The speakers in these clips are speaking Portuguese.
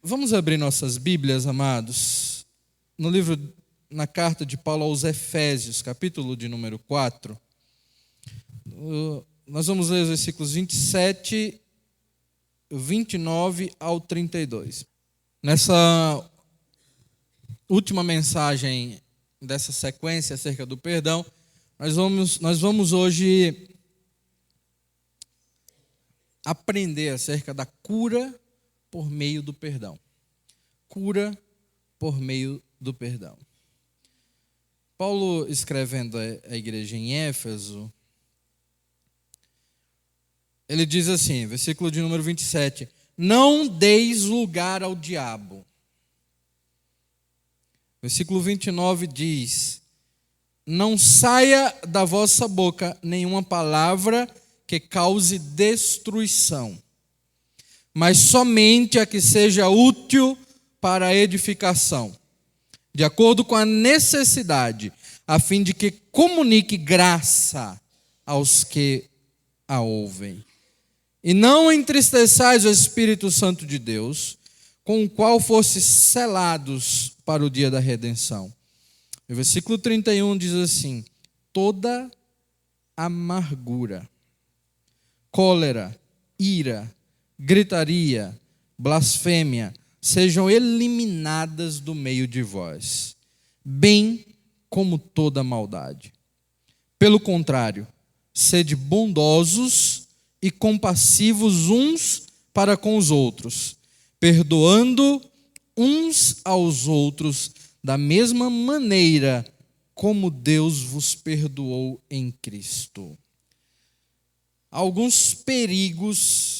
Vamos abrir nossas Bíblias, amados, na carta de Paulo aos Efésios, capítulo de número 4. Nós vamos ler os versículos 27, 29 ao 32. Nessa última mensagem dessa sequência acerca do perdão, nós vamos hoje aprender acerca da cura por meio do perdão. Cura por meio do perdão. Paulo, escrevendo à igreja em Éfeso, ele diz assim, versículo de número 27, não deis lugar ao diabo. Versículo 29 diz, não saia da vossa boca nenhuma palavra que cause destruição, mas somente a que seja útil para a edificação, de acordo com a necessidade, a fim de que comunique graça aos que a ouvem. E não entristeçais o Espírito Santo de Deus, com o qual fostes selados para o dia da redenção. O versículo 31 diz assim, toda amargura, cólera, ira, gritaria, blasfêmia, sejam eliminadas do meio de vós, bem como toda maldade. Pelo contrário, sede bondosos e compassivos uns para com os outros, perdoando uns aos outros da mesma maneira como Deus vos perdoou em Cristo. Alguns perigos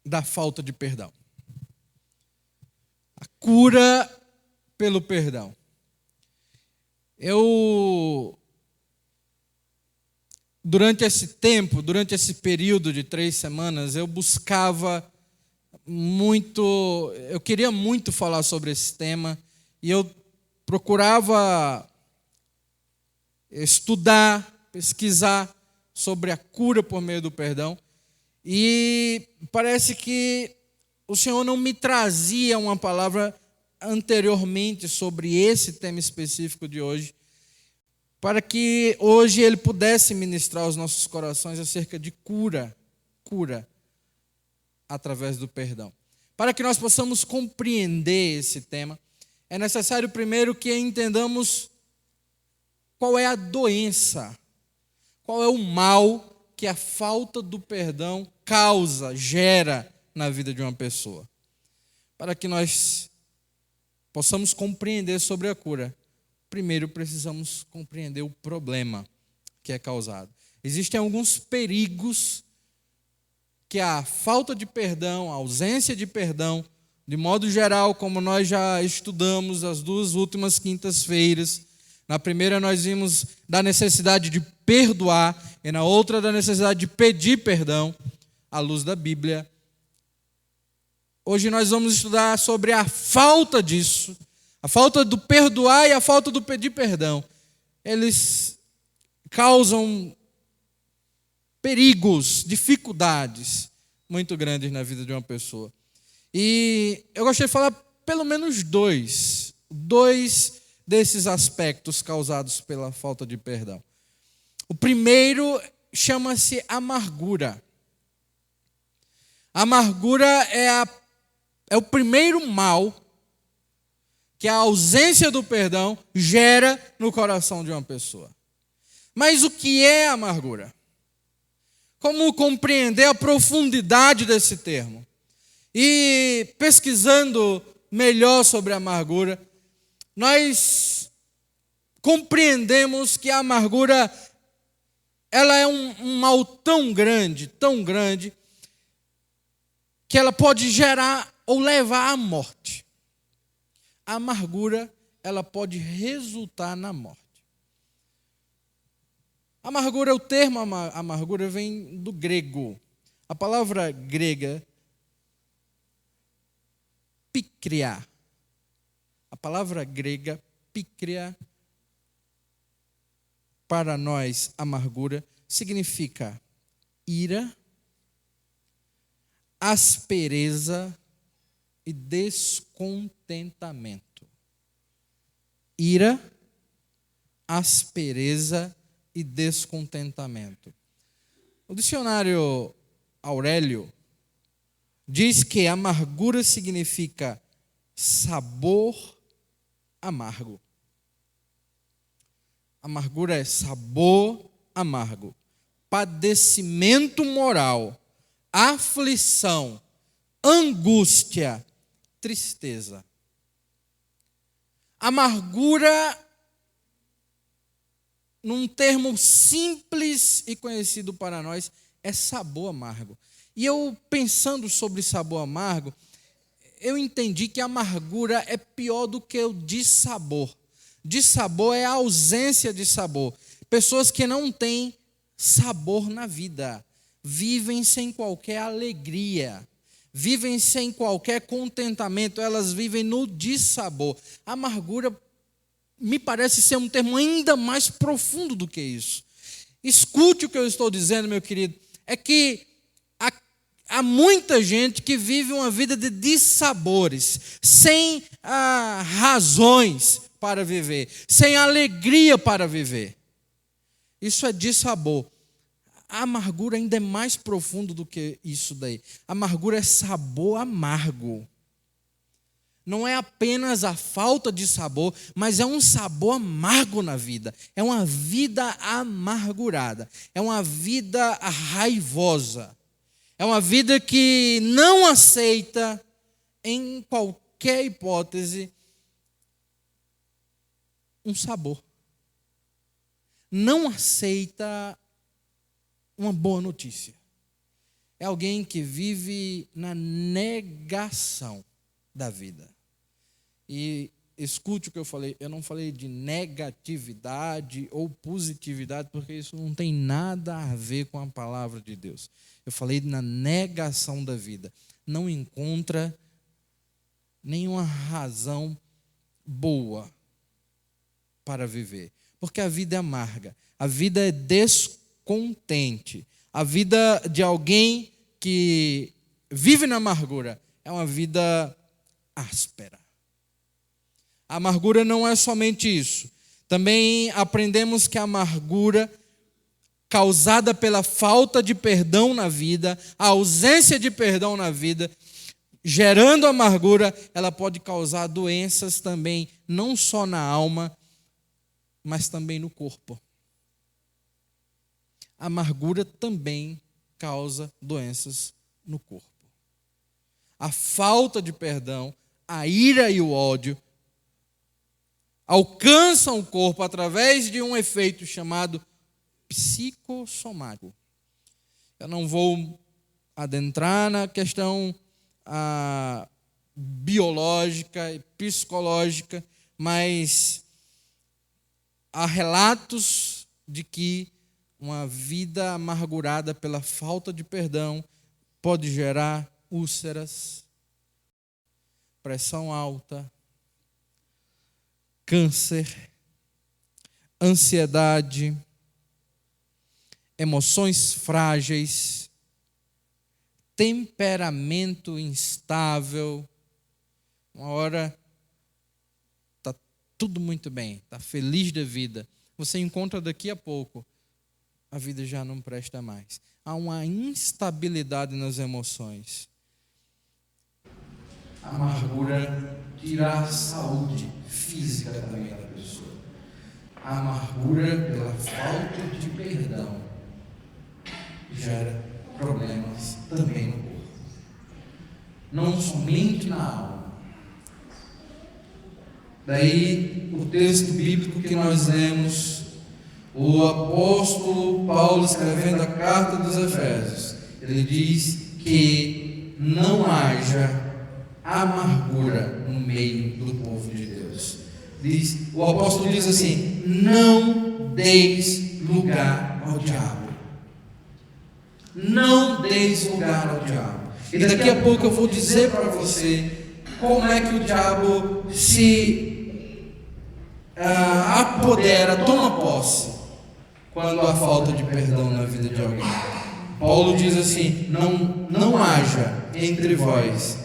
da falta de perdão. A cura pelo perdão. Durante esse período de 3 semanas, eu queria muito falar sobre esse tema, e eu procurava estudar, pesquisar sobre a cura por meio do perdão, e parece que o Senhor não me trazia uma palavra anteriormente sobre esse tema específico de hoje, para que hoje Ele pudesse ministrar aos nossos corações acerca de cura através do perdão. Para que nós possamos compreender esse tema, é necessário primeiro que entendamos qual é a doença, qual é o mal que a falta do perdão gera na vida de uma pessoa. Para que nós possamos compreender sobre a cura, primeiro precisamos compreender o problema que é causado. Existem alguns perigos que a falta de perdão, a ausência de perdão, de modo geral, como nós já estudamos as 2 últimas quintas-feiras, na primeira nós vimos da necessidade de perdoar e na outra da necessidade de pedir perdão, à luz da Bíblia. Hoje nós vamos estudar sobre a falta disso, a falta do perdoar e a falta do pedir perdão. Eles causam perigos, dificuldades muito grandes na vida de uma pessoa. E eu gostaria de falar pelo menos dois desses aspectos causados pela falta de perdão. O primeiro chama-se amargura. A amargura é o primeiro mal que a ausência do perdão gera no coração de uma pessoa. Mas o que é amargura? Como compreender a profundidade desse termo? E pesquisando melhor sobre a amargura, nós compreendemos que a amargura ela é um mal tão grande, que ela pode gerar ou levar à morte. A amargura, ela pode resultar na morte. Amargura, o termo amargura vem do grego. A palavra grega, píkria. A palavra grega, píkria, para nós, amargura, significa ira, aspereza, e descontentamento. Ira, aspereza e descontentamento. O dicionário Aurélio diz que amargura significa sabor amargo. Amargura é sabor amargo, padecimento moral, aflição, angústia, tristeza. Amargura, num termo simples e conhecido para nós, é sabor amargo. E eu, pensando sobre sabor amargo, eu entendi que a amargura é pior do que o dissabor. Dissabor é a ausência de sabor. Pessoas que não têm sabor na vida, vivem sem qualquer alegria, vivem sem qualquer contentamento, elas vivem no dissabor. A amargura me parece ser um termo ainda mais profundo do que isso. Escute o que eu estou dizendo, meu querido, é que há muita gente que vive uma vida de dissabores, sem razões para viver, sem alegria para viver. Isso é dissabor. A amargura ainda é mais profundo do que isso daí. A amargura é sabor amargo. Não é apenas a falta de sabor, mas é um sabor amargo na vida. É uma vida amargurada. É uma vida raivosa. É uma vida que não aceita, em qualquer hipótese, um sabor. Não aceita uma boa notícia. É alguém que vive na negação da vida. E escute o que eu falei, eu não falei de negatividade ou positividade, porque isso não tem nada a ver com a palavra de Deus. Eu falei na negação da vida. Não encontra nenhuma razão boa para viver, porque a vida é amarga, a vida é descontente, a vida de alguém que vive na amargura é uma vida áspera. A amargura não é somente isso. Também aprendemos que a amargura causada pela falta de perdão na vida, a ausência de perdão na vida, gerando amargura, ela pode causar doenças também, não só na alma, mas também no corpo. A amargura também causa doenças no corpo. A falta de perdão, a ira e o ódio alcançam o corpo através de um efeito chamado psicossomático. Eu não vou adentrar na questão biológica e psicológica, mas há relatos de que uma vida amargurada pela falta de perdão pode gerar úlceras, pressão alta, câncer, ansiedade, emoções frágeis, temperamento instável. Uma hora está tudo muito bem, está feliz da vida. Você encontra daqui a pouco, a vida já não presta mais. Há uma instabilidade nas emoções. A amargura tira a saúde física também da pessoa. A amargura pela falta de perdão gera problemas também no corpo. Não somente na alma. Daí o texto bíblico que nós lemos, o apóstolo Paulo escrevendo a carta dos Efésios, ele diz que não haja amargura no meio do povo de Deus. O apóstolo diz assim: não deis lugar ao diabo. Não deis lugar ao diabo. E daqui a pouco eu vou dizer para você como é que o diabo se apodera, toma posse, quando há falta de perdão na vida de alguém. Paulo diz assim: não haja entre vós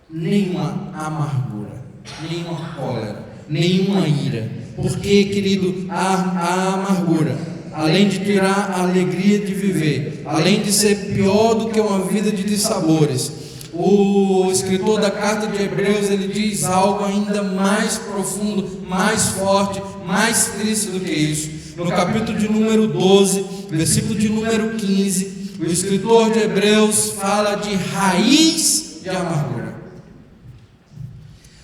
nenhuma amargura, nenhuma cólera, nenhuma ira. Porque, querido, a amargura, além de tirar a alegria de viver, além de ser pior do que uma vida de dissabores, o escritor da carta de Hebreus, ele diz algo ainda mais profundo, mais forte, mais triste do que isso. No capítulo de número 12, versículo de número 15, o escritor de Hebreus fala de raiz de amargura.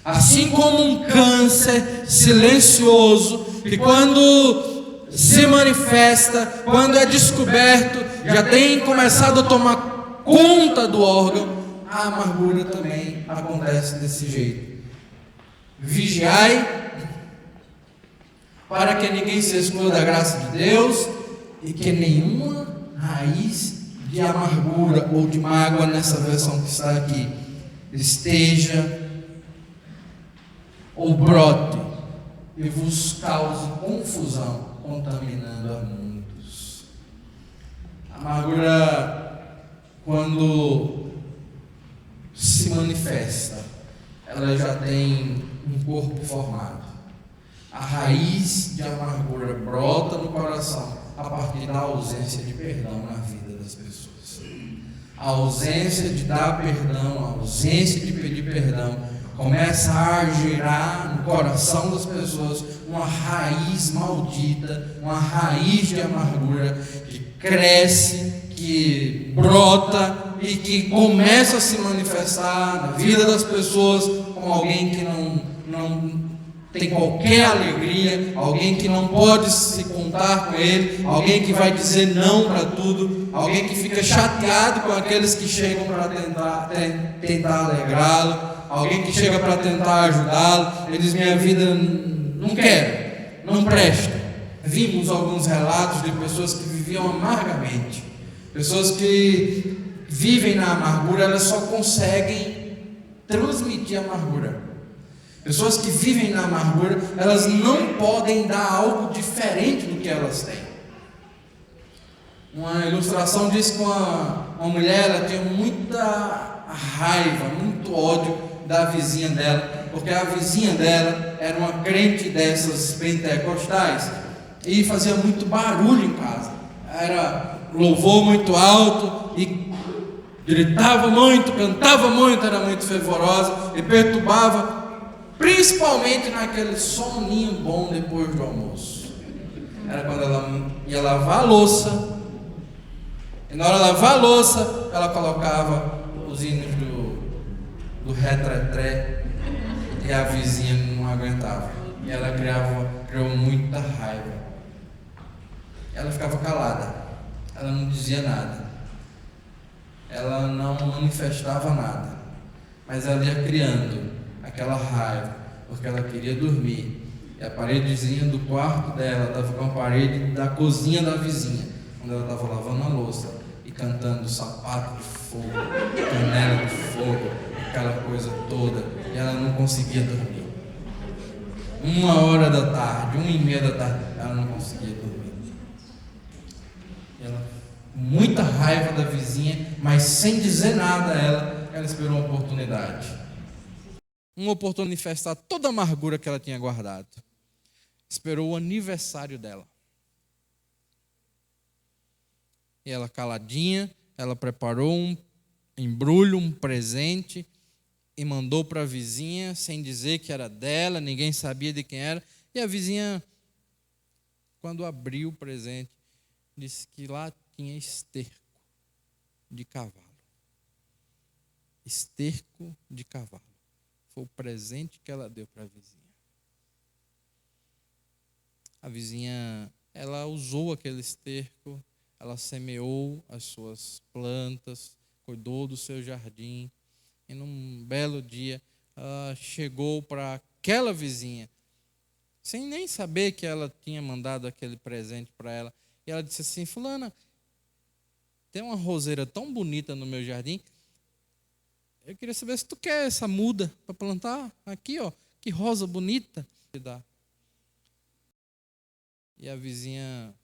Assim como um câncer silencioso, que quando se manifesta, quando é descoberto, já tem começado a tomar conta do órgão, a amargura também acontece desse jeito. Vigiai, para que ninguém se exclua da graça de Deus, e que nenhuma raiz de amargura ou de mágoa, nessa versão que está aqui, esteja ou brote e vos cause confusão, contaminando a muitos. A amargura, quando se manifesta, ela já tem um corpo formado. A raiz de amargura brota no coração a partir da ausência de perdão na vida das pessoas. A ausência de dar perdão, a ausência de pedir perdão, começa a gerar no coração das pessoas uma raiz maldita, uma raiz de amargura que cresce, que brota e que começa a se manifestar na vida das pessoas como alguém que não tem qualquer alegria, alguém que não pode se contar com ele, alguém que vai dizer não para tudo, alguém que fica chateado com aqueles que chegam para tentar alegrá-lo, alguém que chega para tentar ajudá-lo. Ele diz: minha vida não quero, não presta. Vimos alguns relatos de pessoas que viviam amargamente, pessoas que vivem na amargura, elas só conseguem transmitir amargura. Pessoas que vivem na amargura, elas não podem dar algo diferente do que elas têm. Uma ilustração diz que uma mulher, ela tinha muita raiva, muito ódio da vizinha dela, porque a vizinha dela era uma crente dessas pentecostais e fazia muito barulho em casa. Era louvor muito alto e gritava muito, cantava muito, era muito fervorosa e perturbava, principalmente naquele soninho bom depois do almoço. Era quando ela ia lavar a louça, e na hora de lavar a louça, ela colocava os hinos do retretré, e a vizinha não aguentava, e ela criou muita raiva. Ela ficava calada, ela não dizia nada, ela não manifestava nada, mas ela ia criando aquela raiva, porque ela queria dormir. E a paredezinha do quarto dela estava com a parede da cozinha da vizinha, quando ela estava lavando a louça e cantando sapato de fogo, canela de fogo, aquela coisa toda, e ela não conseguia dormir. 1h da tarde, 1h30 da tarde, ela não conseguia dormir. Ela, muita raiva da vizinha, mas sem dizer nada a ela esperou uma oportunidade. Uma oportunidade de manifestar toda a amargura que ela tinha guardado. Esperou o aniversário dela. E ela, caladinha, ela preparou um embrulho, um presente, e mandou para a vizinha, sem dizer que era dela, ninguém sabia de quem era. E a vizinha, quando abriu o presente, disse que lá tinha esterco de cavalo. Esterco de cavalo. Foi o presente que ela deu para a vizinha. A vizinha, ela usou aquele esterco, ela semeou as suas plantas, cuidou do seu jardim, e num belo dia, ela chegou para aquela vizinha, sem nem saber que ela tinha mandado aquele presente para ela, e ela disse assim: fulana, tem uma roseira tão bonita no meu jardim, eu queria saber se tu quer essa muda para plantar aqui, ó, que rosa bonita te dá. E a vizinha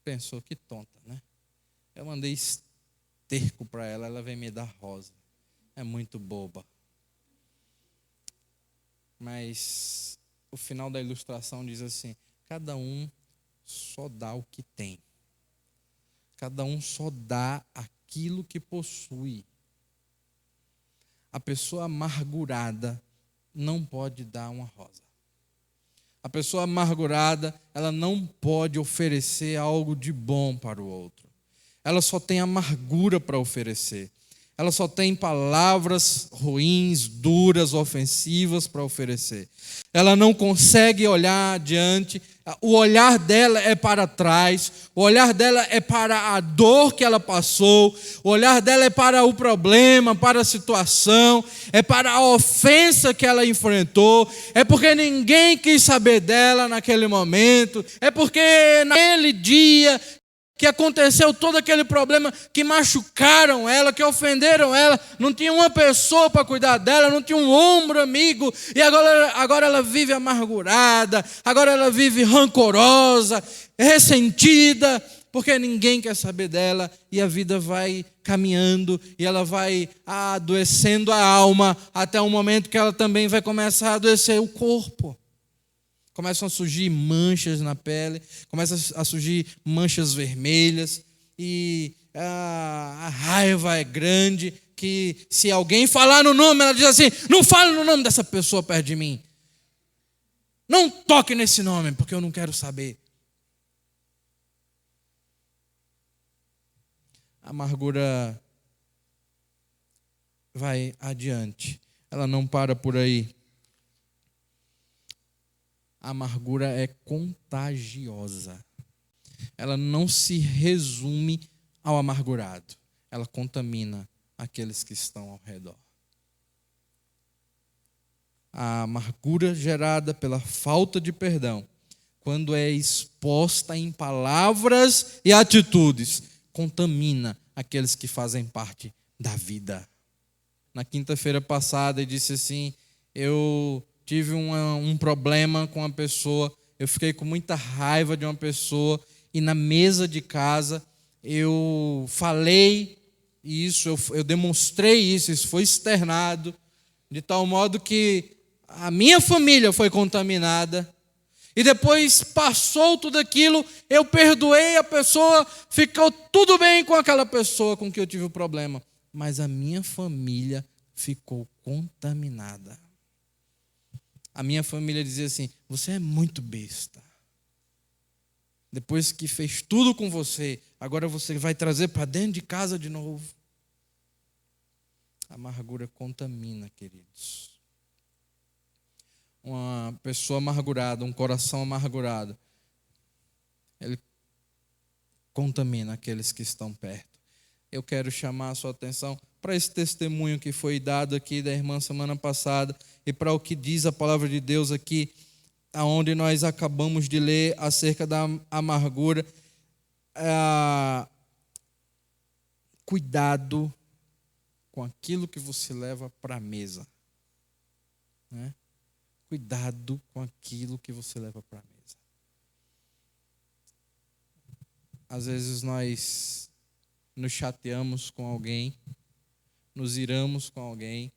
pensou: que tonta, né? Eu mandei esterco para ela, ela vem me dar rosa. é muito boba. Mas o final da ilustração diz assim: cada um só dá o que tem. Cada um só dá aquilo que possui. A pessoa amargurada não pode dar uma rosa. A pessoa amargurada, ela não pode oferecer algo de bom para o outro. Ela só tem amargura para oferecer. Ela só tem palavras ruins, duras, ofensivas para oferecer. Ela não consegue olhar adiante. O olhar dela é para trás. O olhar dela é para a dor que ela passou. O olhar dela é para o problema, para a situação. É para a ofensa que ela enfrentou. É porque ninguém quis saber dela naquele momento. É porque naquele dia que aconteceu todo aquele problema, que machucaram ela, que ofenderam ela, não tinha uma pessoa para cuidar dela, não tinha um ombro amigo, e agora ela vive amargurada, agora ela vive rancorosa, ressentida, porque ninguém quer saber dela, e a vida vai caminhando, e ela vai adoecendo a alma, até o momento que ela também vai começar a adoecer o corpo. Começam a surgir manchas na pele, começam a surgir manchas vermelhas, e a raiva é grande, que se alguém falar no nome, ela diz assim: não fale no nome dessa pessoa perto de mim. Não toque nesse nome, porque eu não quero saber. A amargura vai adiante, ela não para por aí. A amargura é contagiosa. Ela não se resume ao amargurado. Ela contamina aqueles que estão ao redor. A amargura gerada pela falta de perdão, quando é exposta em palavras e atitudes, contamina aqueles que fazem parte da vida. Na quinta-feira passada, ele disse assim: eu tive um problema com uma pessoa, eu fiquei com muita raiva de uma pessoa, e na mesa de casa eu falei isso, eu demonstrei isso foi externado, de tal modo que a minha família foi contaminada, e depois passou tudo aquilo, eu perdoei a pessoa, ficou tudo bem com aquela pessoa com que eu tive o problema, mas a minha família ficou contaminada. A minha família dizia assim: você é muito besta. Depois que fez tudo com você, agora você vai trazer para dentro de casa de novo. A amargura contamina, queridos. Uma pessoa amargurada, um coração amargurado, ele contamina aqueles que estão perto. Eu quero chamar a sua atenção para esse testemunho que foi dado aqui da irmã semana passada e para o que diz a palavra de Deus aqui, aonde nós acabamos de ler acerca da amargura. Cuidado com aquilo que você leva para a mesa, né? Cuidado com aquilo que você leva para a mesa. Às vezes nós nos chateamos com alguém, nos iramos com alguém,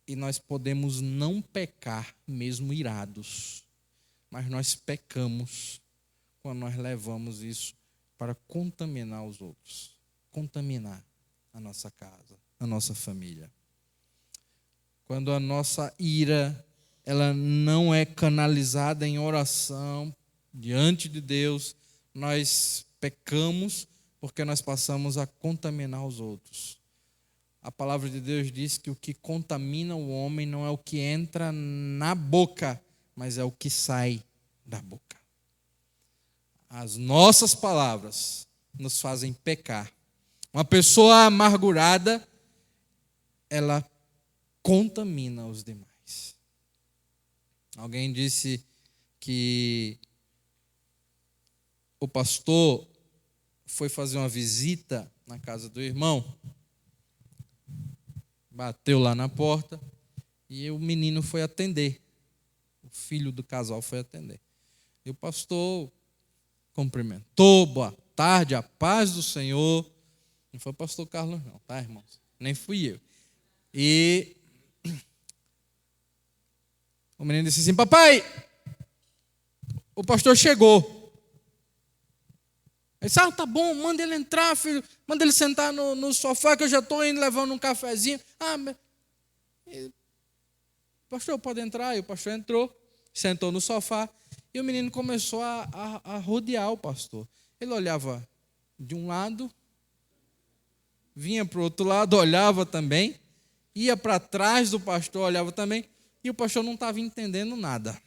e nós podemos não pecar mesmo irados, mas nós pecamos quando nós levamos isso para contaminar os outros, contaminar a nossa casa, a nossa família. Quando a nossa ira, ela não é canalizada em oração diante de Deus, nós pecamos porque nós passamos a contaminar os outros. A palavra de Deus diz que o que contamina o homem não é o que entra na boca, mas é o que sai da boca. As nossas palavras nos fazem pecar. Uma pessoa amargurada, ela contamina os demais. Alguém disse que o pastor foi fazer uma visita na casa do irmão, bateu lá na porta e o menino foi atender. O filho do casal foi atender. E o pastor cumprimentou: boa tarde, a paz do Senhor. Não foi o pastor Carlos não, tá, irmãos? Nem fui eu. E o menino disse assim: papai, o pastor chegou. Ele disse: tá bom, manda ele entrar, filho. Manda ele sentar no sofá, que eu já estou indo levando um cafezinho. Pastor, pode entrar. E o pastor entrou, sentou no sofá. E o menino começou a rodear o pastor. Ele olhava de um lado, vinha para o outro lado, olhava também. Ia para trás do pastor, olhava também. E o pastor não estava entendendo nada.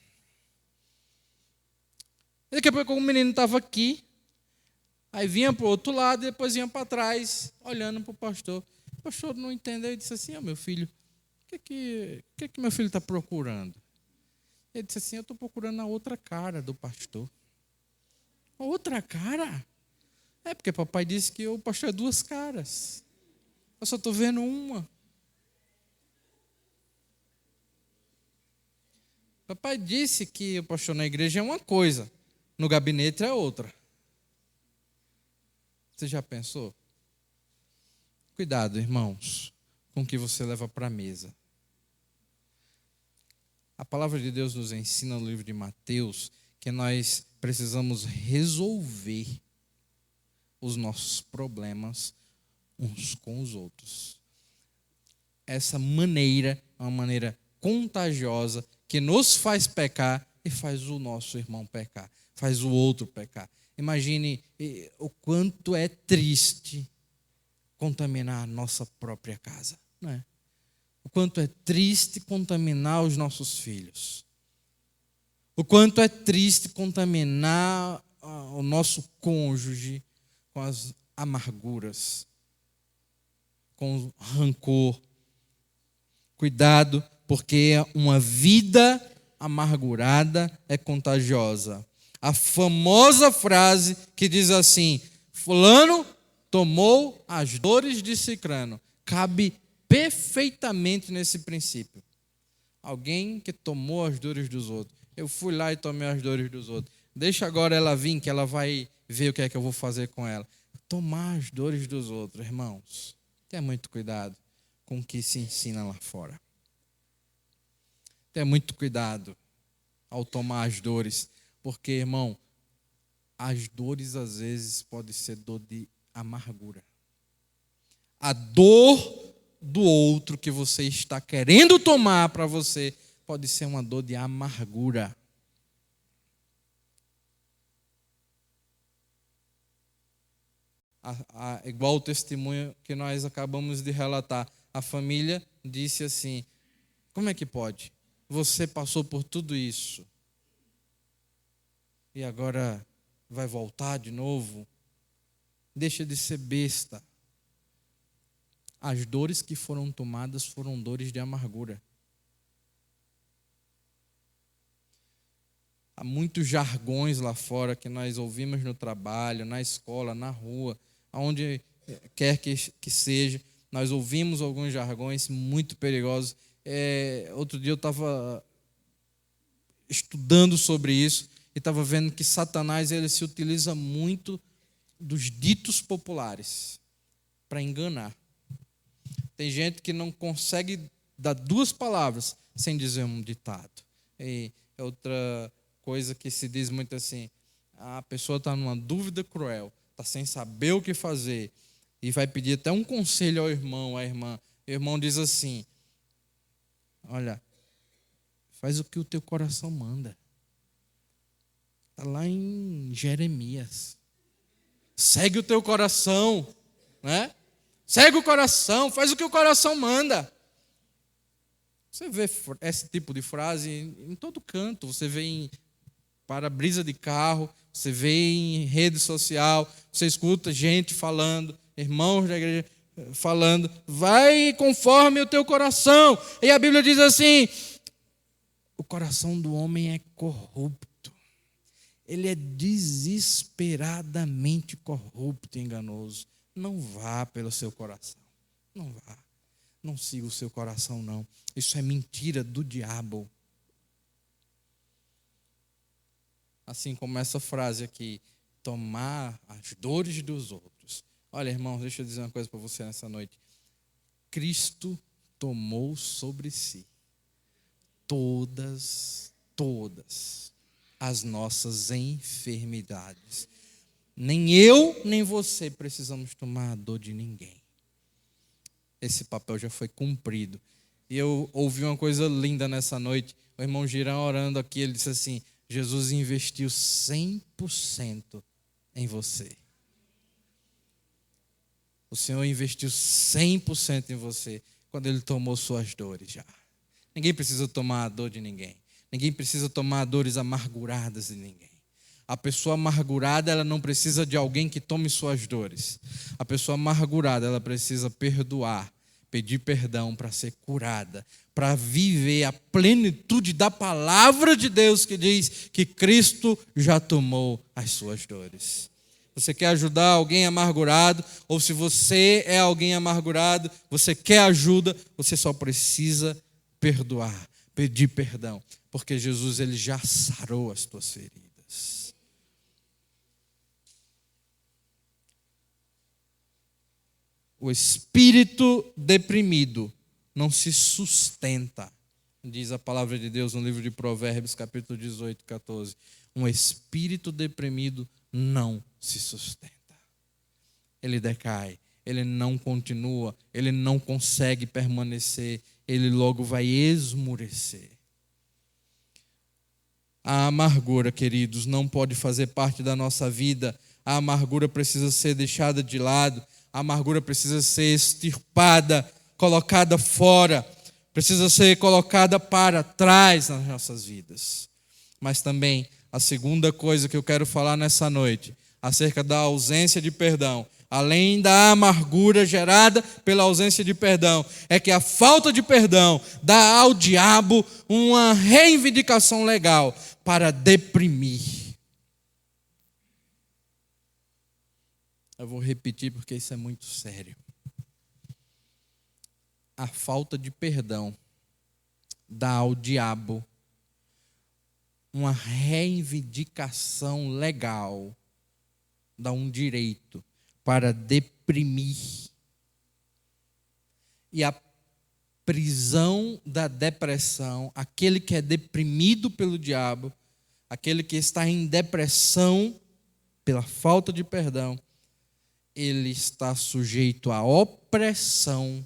Daqui a pouco o menino estava aqui. Aí vinha para o outro lado e depois vinha para trás, olhando para o pastor. O pastor não entendeu e disse assim: meu filho, o que meu filho está procurando? Ele disse assim: eu estou procurando a outra cara do pastor. Outra cara? É porque papai disse que o pastor é duas caras. Eu só estou vendo uma. Papai disse que o pastor na igreja é uma coisa, no gabinete é outra. Você já pensou? Cuidado, irmãos, com o que você leva para a mesa. A palavra de Deus nos ensina no livro de Mateus que nós precisamos resolver os nossos problemas uns com os outros. Essa maneira é uma maneira contagiosa que nos faz pecar e faz o nosso irmão pecar, faz o outro pecar. Imagine o quanto é triste contaminar a nossa própria casa, não é? O quanto é triste contaminar os nossos filhos. O quanto é triste contaminar o nosso cônjuge com as amarguras, com o rancor. Cuidado, porque uma vida amargurada é contagiosa. A famosa frase que diz assim: fulano tomou as dores de cicrano, cabe perfeitamente nesse princípio. Alguém que tomou as dores dos outros. Eu fui lá e tomei as dores dos outros. Deixa agora ela vir, que ela vai ver o que é que eu vou fazer com ela. Tomar as dores dos outros, irmãos. Tenha muito cuidado com o que se ensina lá fora. Tenha muito cuidado ao tomar as dores. Porque, irmão, as dores às vezes podem ser dor de amargura. A dor do outro que você está querendo tomar para você pode ser uma dor de amargura. Igual o testemunho que nós acabamos de relatar. A família disse assim: como é que pode? Você passou por tudo isso e agora vai voltar de novo? Deixa de ser besta. As dores que foram tomadas foram dores de amargura. Há muitos jargões lá fora que nós ouvimos no trabalho, na escola, na rua, aonde quer que seja. Nós ouvimos alguns jargões muito perigosos. Outro dia eu estava estudando sobre isso e estava vendo que Satanás ele se utiliza muito dos ditos populares para enganar. Tem gente que não consegue dar duas palavras sem dizer um ditado. E outra coisa que se diz muito assim: a pessoa está numa dúvida cruel, está sem saber o que fazer, e vai pedir até um conselho ao irmão, à irmã. O irmão diz assim: olha, faz o que o teu coração manda. Está lá em Jeremias. Segue o teu coração, né? Segue o coração, faz o que o coração manda. Você vê esse tipo de frase em todo canto. Você vê em para-brisa de carro, você vê em rede social, você escuta gente falando, irmãos da igreja falando: vai conforme o teu coração. E a Bíblia diz assim: o coração do homem é corrupto. Ele é desesperadamente corrupto e enganoso. Não vá pelo seu coração. Não vá. Não siga o seu coração, não. Isso é mentira do diabo. Assim como essa frase aqui: tomar as dores dos outros. Olha, irmãos, deixa eu dizer uma coisa para você nessa noite. Cristo tomou sobre si todas as nossas enfermidades. Nem eu, nem você precisamos tomar a dor de ninguém. Esse papel já foi cumprido. E eu ouvi uma coisa linda nessa noite. O irmão Girão orando aqui, ele disse assim: Jesus investiu 100% em você. O Senhor investiu 100% em você quando Ele tomou suas dores já. Ninguém precisa tomar a dor de ninguém. Ninguém precisa tomar dores amarguradas de ninguém. A pessoa amargurada, ela não precisa de alguém que tome suas dores. A pessoa amargurada, ela precisa perdoar, pedir perdão para ser curada, para viver a plenitude da palavra de Deus que diz que Cristo já tomou as suas dores. Você quer ajudar alguém amargurado, ou se você é alguém amargurado, você quer ajuda, você só precisa perdoar, pedir perdão, porque Jesus ele já sarou as tuas feridas. O espírito deprimido não se sustenta, diz a palavra de Deus no livro de Provérbios, capítulo 18, 14. Um espírito deprimido não se sustenta. Ele decai, ele não continua, ele não consegue permanecer, ele logo vai esmurecer. A amargura, queridos, não pode fazer parte da nossa vida. A amargura precisa ser deixada de lado. A amargura precisa ser extirpada, colocada fora, precisa ser colocada para trás nas nossas vidas. Mas também, a segunda coisa que eu quero falar nessa noite, acerca da ausência de perdão, além da amargura gerada pela ausência de perdão, é que a falta de perdão dá ao diabo uma reivindicação legal para deprimir. Eu vou repetir porque isso é muito sério. A falta de perdão dá ao diabo uma reivindicação legal, dá um direito para deprimir. E a prisão da depressão, aquele que é deprimido pelo diabo, aquele que está em depressão pela falta de perdão, ele está sujeito à opressão,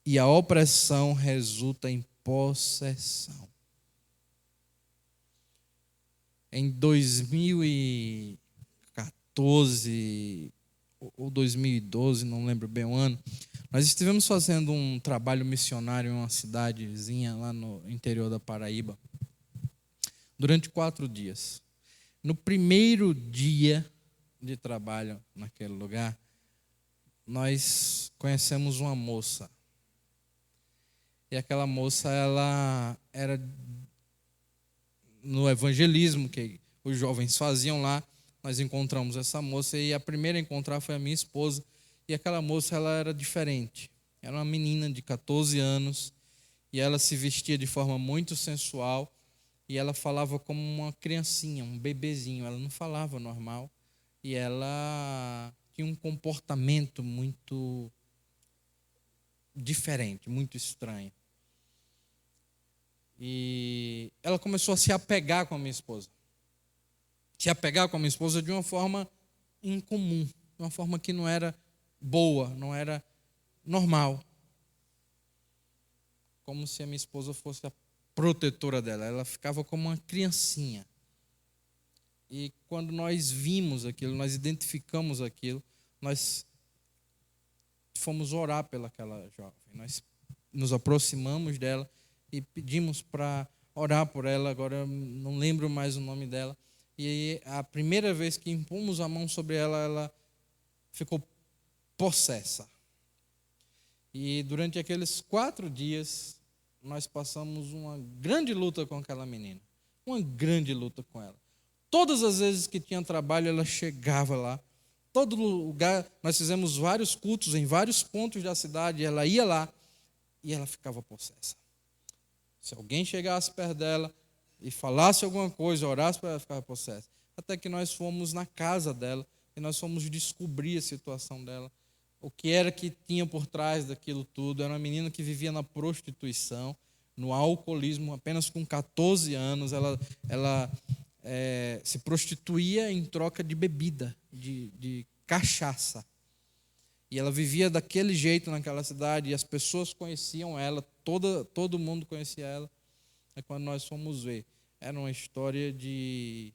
e a opressão resulta em possessão. Em 2014 ou 2012, não lembro bem o ano, nós estivemos fazendo um trabalho missionário em uma cidadezinha lá no interior da Paraíba, durante 4 dias. No primeiro dia de trabalho naquele lugar, nós conhecemos uma moça. E aquela moça, ela era no evangelismo que os jovens faziam lá. Nós encontramos essa moça e a primeira a encontrar foi a minha esposa. E aquela moça, ela era diferente. Era uma menina de 14 anos e ela se vestia de forma muito sensual e ela falava como uma criancinha, um bebezinho. Ela não falava normal. E ela tinha um comportamento muito diferente, muito estranho. E ela começou a se apegar com a minha esposa. Se apegar com a minha esposa de uma forma incomum, de uma forma que não era boa, não era normal. Como se a minha esposa fosse a protetora dela. Ela ficava como uma criancinha. E quando nós vimos aquilo, nós identificamos aquilo, nós fomos orar pelaquela jovem. Nós nos aproximamos dela e pedimos para orar por ela. Agora eu não lembro mais o nome dela. E a primeira vez que impomos a mão sobre ela, ela ficou possessa. E durante aqueles 4 dias, nós passamos uma grande luta com aquela menina. Uma grande luta com ela. Todas as vezes que tinha trabalho, ela chegava lá. Todo lugar, nós fizemos vários cultos em vários pontos da cidade, ela ia lá e ela ficava possessa. Se alguém chegasse perto dela e falasse alguma coisa, orasse para ela, ficava possessa. Até que nós fomos na casa dela e nós fomos descobrir a situação dela. o que era que tinha por trás daquilo tudo. Era uma menina que vivia na prostituição, no alcoolismo, apenas com 14 anos. Ela se prostituía em troca de bebida, de cachaça. E ela vivia daquele jeito naquela cidade, e as pessoas conheciam ela, todo mundo conhecia ela. É quando nós fomos ver, era uma história de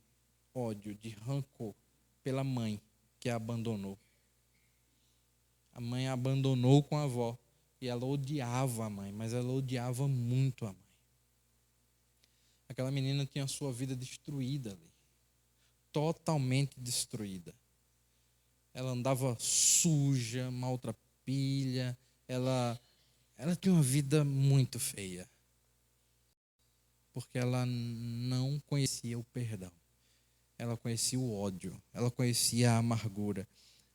ódio, de rancor pela mãe que a abandonou. A mãe a abandonou com a avó, e ela odiava a mãe, mas ela odiava muito a mãe. Aquela menina tinha a sua vida destruída ali, totalmente destruída. Ela andava suja, maltrapilha, ela tinha uma vida muito feia, porque ela não conhecia o perdão, ela conhecia o ódio, ela conhecia a amargura.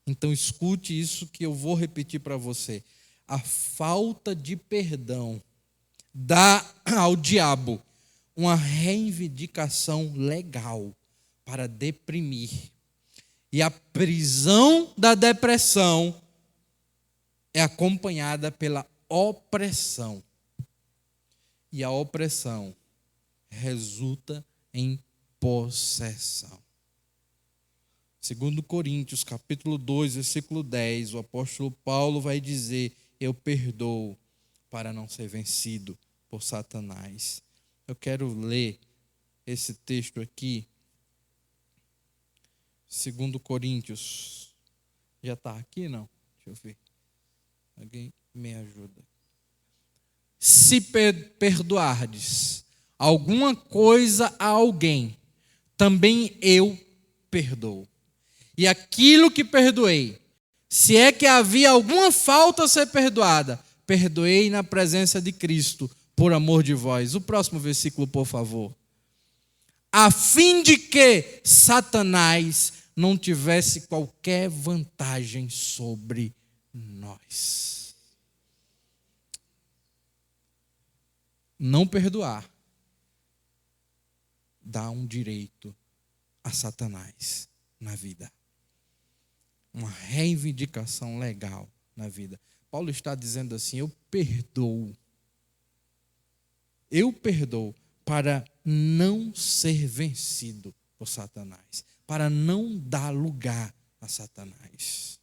Então escute isso que eu vou repetir para você. A falta de perdão dá ao diabo uma reivindicação legal para deprimir. E a prisão da depressão é acompanhada pela opressão. E a opressão resulta em possessão. 2 Coríntios, capítulo 2, versículo 10, o apóstolo Paulo vai dizer: eu perdoo para não ser vencido por Satanás. Eu quero ler esse texto aqui, 2 Coríntios. Já está aqui, não? Deixa eu ver. Alguém me ajuda. Se perdoardes alguma coisa a alguém, também eu perdoo. E aquilo que perdoei, se é que havia alguma falta a ser perdoada, perdoei na presença de Cristo, por amor de vós. O próximo versículo, por favor. A fim de que Satanás não tivesse qualquer vantagem sobre nós. Não perdoar dá um direito a Satanás na vida. Uma reivindicação legal na vida. Paulo está dizendo assim: eu perdoo. Eu perdoo para não ser vencido por Satanás, para não dar lugar a Satanás.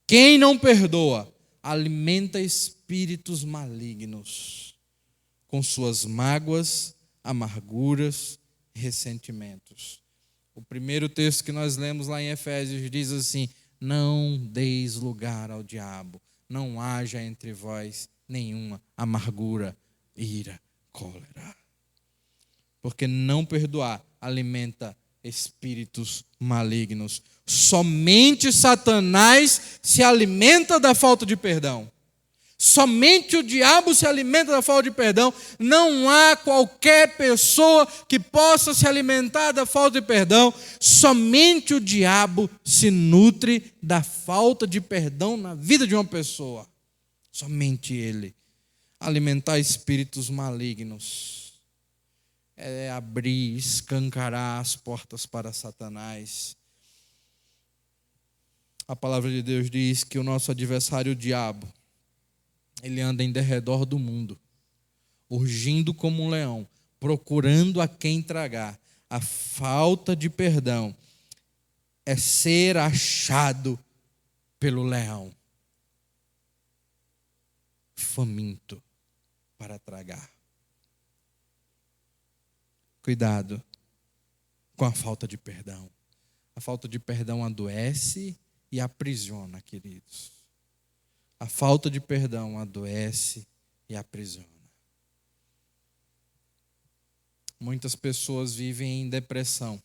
Quem não perdoa alimenta espíritos malignos com suas mágoas, amarguras, ressentimentos. O primeiro texto que nós lemos lá em Efésios diz assim: não deis lugar ao diabo, não haja entre vós nenhuma amargura, ira, cólera. Porque não perdoar alimenta espíritos malignos. Somente Satanás se alimenta da falta de perdão. Somente o diabo se alimenta da falta de perdão. Não há qualquer pessoa que possa se alimentar da falta de perdão. Somente o diabo se nutre da falta de perdão na vida de uma pessoa. Somente ele. Alimentar espíritos malignos é abrir, escancarar as portas para Satanás. A palavra de Deus diz que o nosso adversário, o diabo, ele anda em derredor do mundo, urgindo como um leão, procurando a quem tragar. A falta de perdão é ser achado pelo leão, faminto para tragar. Cuidado com a falta de perdão. A falta de perdão adoece e aprisiona, queridos. A falta de perdão adoece e aprisiona. Muitas pessoas vivem em depressão.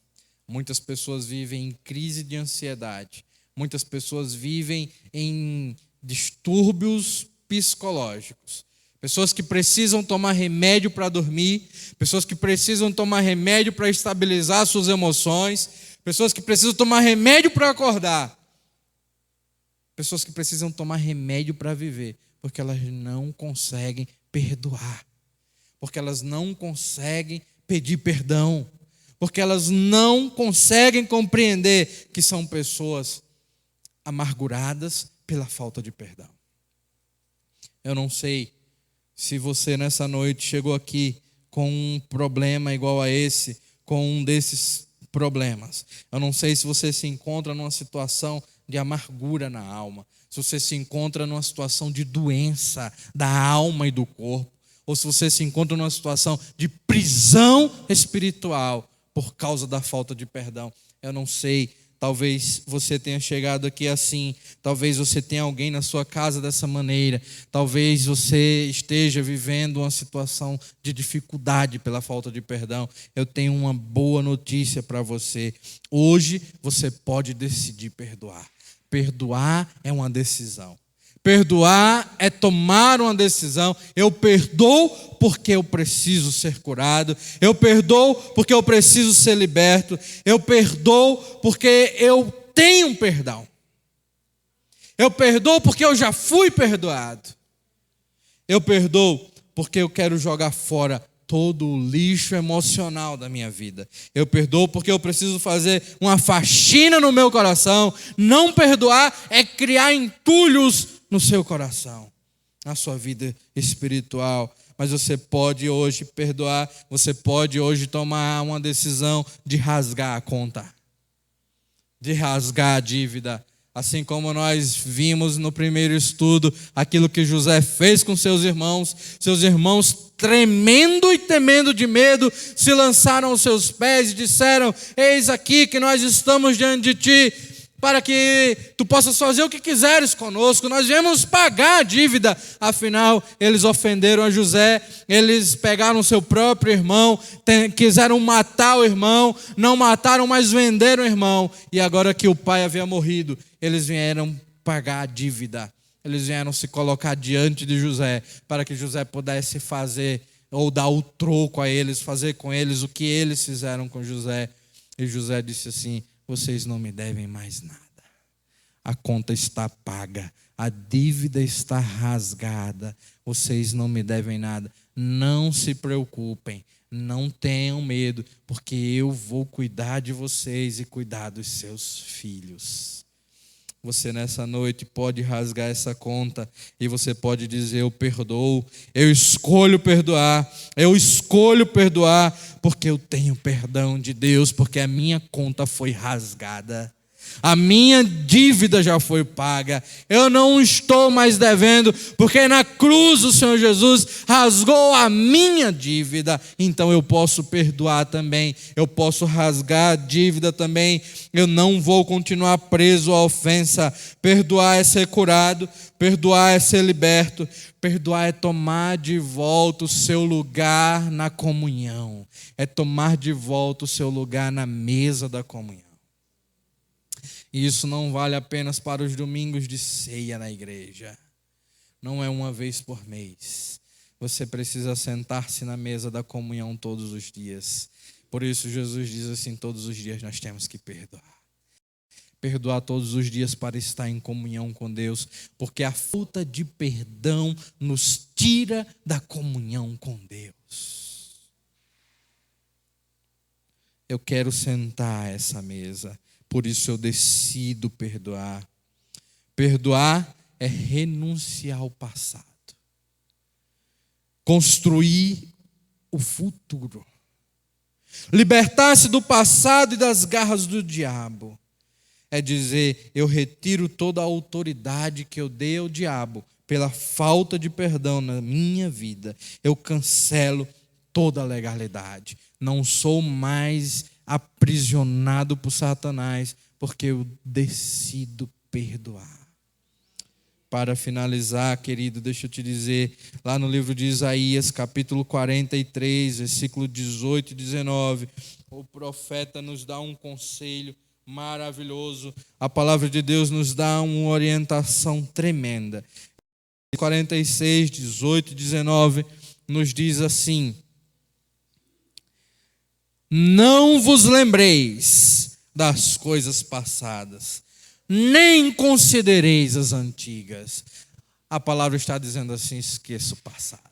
Muitas pessoas vivem em crise de ansiedade. Muitas pessoas vivem em distúrbios psicológicos. Pessoas que precisam tomar remédio para dormir. Pessoas que precisam tomar remédio para estabilizar suas emoções. Pessoas que precisam tomar remédio para acordar. Pessoas que precisam tomar remédio para viver, porque elas não conseguem perdoar, porque elas não conseguem pedir perdão, porque elas não conseguem compreender que são pessoas amarguradas, pela falta de perdão. Eu não sei se você nessa noite chegou aqui com um problema igual a esse, com um desses problemas. Eu não sei se você se encontra numa situação de amargura na alma, se você se encontra numa situação de doença da alma e do corpo, ou se você se encontra numa situação de prisão espiritual por causa da falta de perdão. Eu não sei, talvez você tenha chegado aqui assim, talvez você tenha alguém na sua casa dessa maneira, talvez você esteja vivendo uma situação de dificuldade pela falta de perdão. Eu tenho uma boa notícia para você. Hoje você pode decidir perdoar. Perdoar é uma decisão. Perdoar é tomar uma decisão. Eu perdoo porque eu preciso ser curado. Eu perdoo porque eu preciso ser liberto. Eu perdoo porque eu tenho perdão. Eu perdoo porque eu já fui perdoado. Eu perdoo porque eu quero jogar fora todo o lixo emocional da minha vida. Eu perdoo porque eu preciso fazer uma faxina no meu coração. Não perdoar é criar entulhos no seu coração, na sua vida espiritual. Mas você pode hoje perdoar, você pode hoje tomar uma decisão de rasgar a conta, de rasgar a dívida. Assim como nós vimos no primeiro estudo, aquilo que José fez com seus irmãos tremendo e temendo de medo, se lançaram aos seus pés e disseram: eis aqui que nós estamos diante de ti, para que tu possas fazer o que quiseres conosco, nós viemos pagar a dívida. Afinal, eles ofenderam a José, eles pegaram seu próprio irmão, quiseram matar o irmão, não mataram, mas venderam o irmão. E agora que o pai havia morrido, eles vieram pagar a dívida. Eles vieram se colocar diante de José, para que José pudesse fazer, ou dar o troco a eles, fazer com eles o que eles fizeram com José. E José disse assim: vocês não me devem mais nada. A conta está paga, a dívida está rasgada, vocês não me devem nada. Não se preocupem, não tenham medo, porque eu vou cuidar de vocês e cuidar dos seus filhos. Você nessa noite pode rasgar essa conta e você pode dizer: eu perdoo, eu escolho perdoar, porque eu tenho perdão de Deus, porque a minha conta foi rasgada. A minha dívida já foi paga. Eu não estou mais devendo, porque na cruz o Senhor Jesus rasgou a minha dívida. Então eu posso perdoar também. Eu posso rasgar a dívida também. Eu não vou continuar preso à ofensa. Perdoar é ser curado. Perdoar é ser liberto. Perdoar é tomar de volta o seu lugar na comunhão. É tomar de volta o seu lugar na mesa da comunhão. E isso não vale apenas para os domingos de ceia na igreja. Não é uma vez por mês. Você precisa sentar-se na mesa da comunhão todos os dias. Por isso Jesus diz assim: todos os dias nós temos que perdoar. Perdoar todos os dias para estar em comunhão com Deus, porque a falta de perdão nos tira da comunhão com Deus. Eu quero sentar a essa mesa. Por isso eu decido perdoar. Perdoar é renunciar ao passado. Construir o futuro. Libertar-se do passado e das garras do diabo. É dizer: eu retiro toda a autoridade que eu dei ao diabo pela falta de perdão na minha vida. Eu cancelo toda a legalidade. Não sou mais aprisionado por Satanás, porque eu decido perdoar. Para finalizar, querido, deixa eu te dizer, lá no livro de Isaías, capítulo 43, versículo 18 e 19, o profeta nos dá um conselho maravilhoso. A palavra de Deus nos dá uma orientação tremenda. 46, 18 e 19 nos diz assim: não vos lembreis das coisas passadas, nem considereis as antigas. A palavra está dizendo assim: esqueça o passado.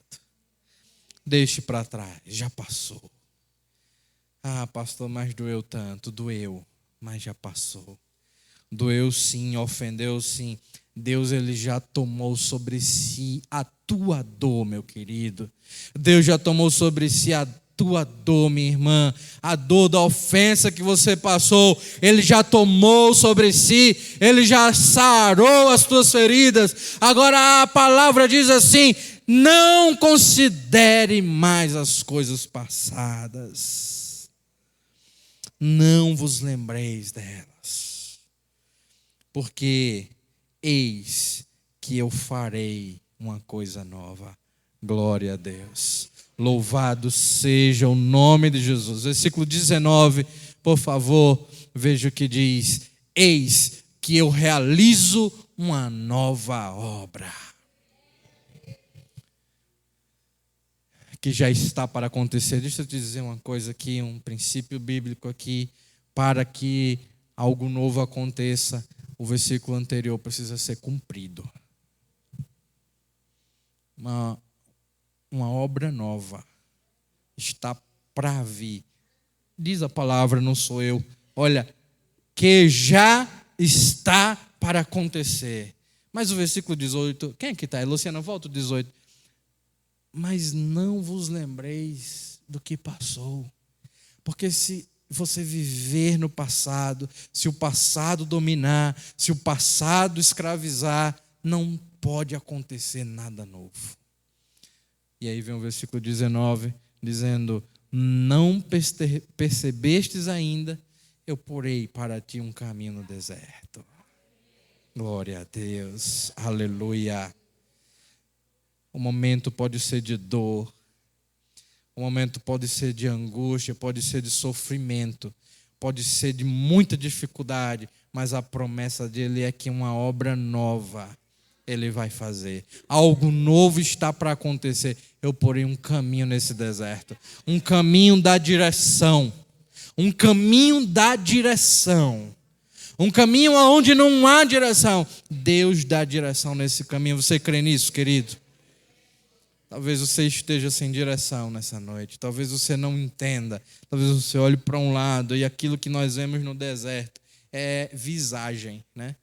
Deixe para trás, já passou. Ah, pastor, mas doeu tanto. Doeu, mas já passou. Doeu sim, ofendeu sim. Deus, ele já tomou sobre si a tua dor, meu querido. Deus já tomou sobre si a tua dor, minha irmã. A dor da ofensa que você passou, ele já tomou sobre si. Ele já sarou as tuas feridas. Agora a palavra diz assim: não considere mais as coisas passadas. Não vos lembreis delas. Porque eis que eu farei uma coisa nova. Glória a Deus. Louvado seja o nome de Jesus. Versículo 19, por favor, veja o que diz: eis que eu realizo uma nova obra. Que já está para acontecer. Deixa eu te dizer uma coisa aqui, um princípio bíblico aqui, para que algo novo aconteça. O versículo anterior precisa ser cumprido. Uma obra nova está para vir. Diz a palavra, não sou eu. Olha, que já está para acontecer. Mas o versículo 18, quem é que está? Luciana, volta o 18. Mas não vos lembreis do que passou. Porque se você viver no passado, se o passado dominar, se o passado escravizar, não pode acontecer nada novo. E aí vem o versículo 19, dizendo: não percebestes ainda, eu porei para ti um caminho no deserto. Glória a Deus, aleluia. O momento pode ser de dor, o momento pode ser de angústia, pode ser de sofrimento, pode ser de muita dificuldade, mas a promessa dele é que uma obra nova ele vai fazer. Algo novo está para acontecer. Eu porei um caminho nesse deserto, um caminho da direção, um caminho da direção, um caminho aonde não há direção. Deus dá direção nesse caminho. Você crê nisso, querido? Talvez você esteja sem direção nessa noite. Talvez você não entenda. Talvez você olhe para um lado e aquilo que nós vemos no deserto é visagem, né?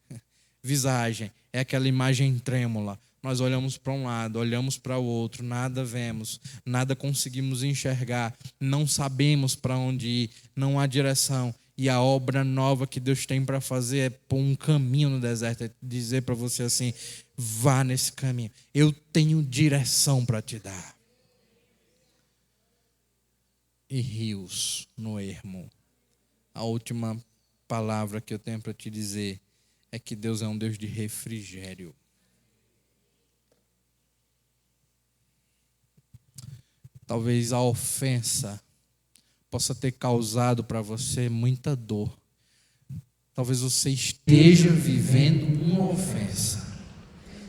Visagem é aquela imagem trêmula. Nós olhamos para um lado, olhamos para o outro, nada vemos, nada conseguimos enxergar, não sabemos para onde ir, não há direção. E a obra nova que Deus tem para fazer é pôr um caminho no deserto, é dizer para você assim: vá nesse caminho, eu tenho direção para te dar. E rios no ermo. A última palavra que eu tenho para te dizer é que Deus é um Deus de refrigério. Talvez a ofensa possa ter causado para você muita dor. Talvez você esteja vivendo uma ofensa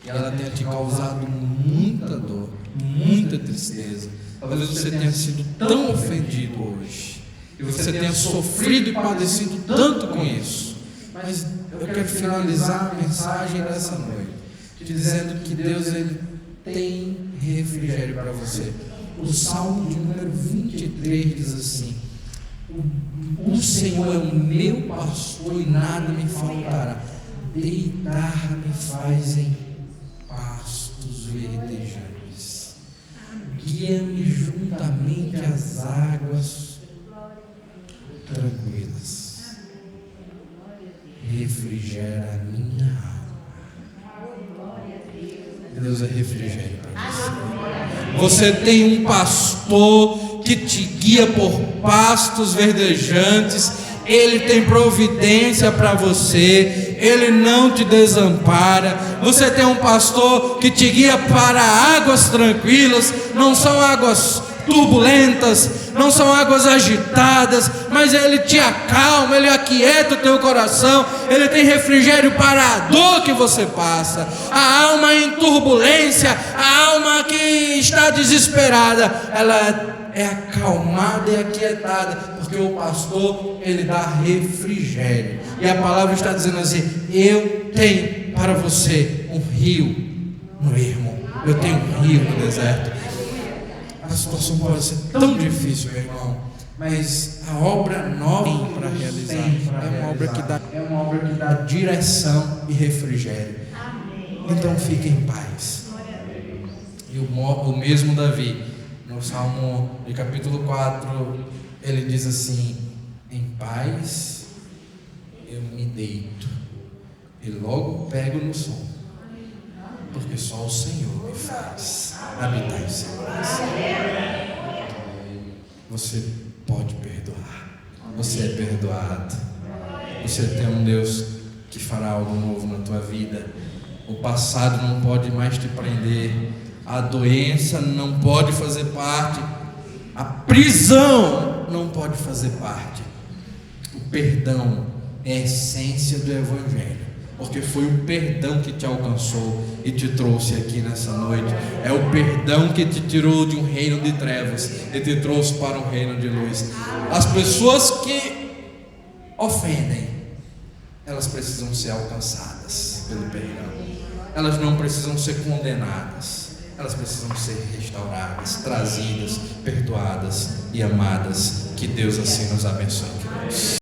e ela tenha te causado muita dor, muita tristeza. Talvez você tenha sido tão ofendido hoje e você tenha sofrido e padecido tanto com isso. Mas eu quero finalizar a mensagem dessa noite te dizendo que Deus, ele tem refrigério para você. O Salmo de número 23 diz assim: o Senhor é o meu pastor e nada me faltará. Deitar-me faz em pastos verdejantes. Guia-me juntamente às águas tranquilas. Refrigera a minha alma. Deus é refrigério para você. Você tem um pastor que te guia por pastos verdejantes. Ele tem providência para você. Ele não te desampara. Você tem um pastor que te guia para águas tranquilas. Não são águas turbulentas, não são águas agitadas, mas ele te acalma, ele aquieta o teu coração. Ele tem refrigério para a dor que você passa. A alma em turbulência, a alma que está desesperada, ela é acalmada e aquietada, porque o pastor, ele dá refrigério. E a palavra está dizendo assim: eu tenho para você um rio no ermo, eu tenho um rio no deserto. A situação pode ser tão difícil, meu irmão, mas a obra nova para realizar é uma obra que dá direção e refrigério. Então fique em paz. E o mesmo Davi, no Salmo de capítulo 4, ele diz assim: em paz eu me deito e logo pego no sono, porque só o Senhor me faz habitar em segurança. Você pode perdoar, você é perdoado, você tem um Deus que fará algo novo na tua vida. O passado não pode mais te prender, a doença não pode fazer parte, a prisão não pode fazer parte. O perdão é a essência do Evangelho, porque foi o perdão que te alcançou e te trouxe aqui nessa noite. É o perdão que te tirou de um reino de trevas e te trouxe para um reino de luz. As pessoas que ofendem, elas precisam ser alcançadas pelo perdão. Elas não precisam ser condenadas, elas precisam ser restauradas, trazidas, perdoadas e amadas. Que Deus assim nos abençoe.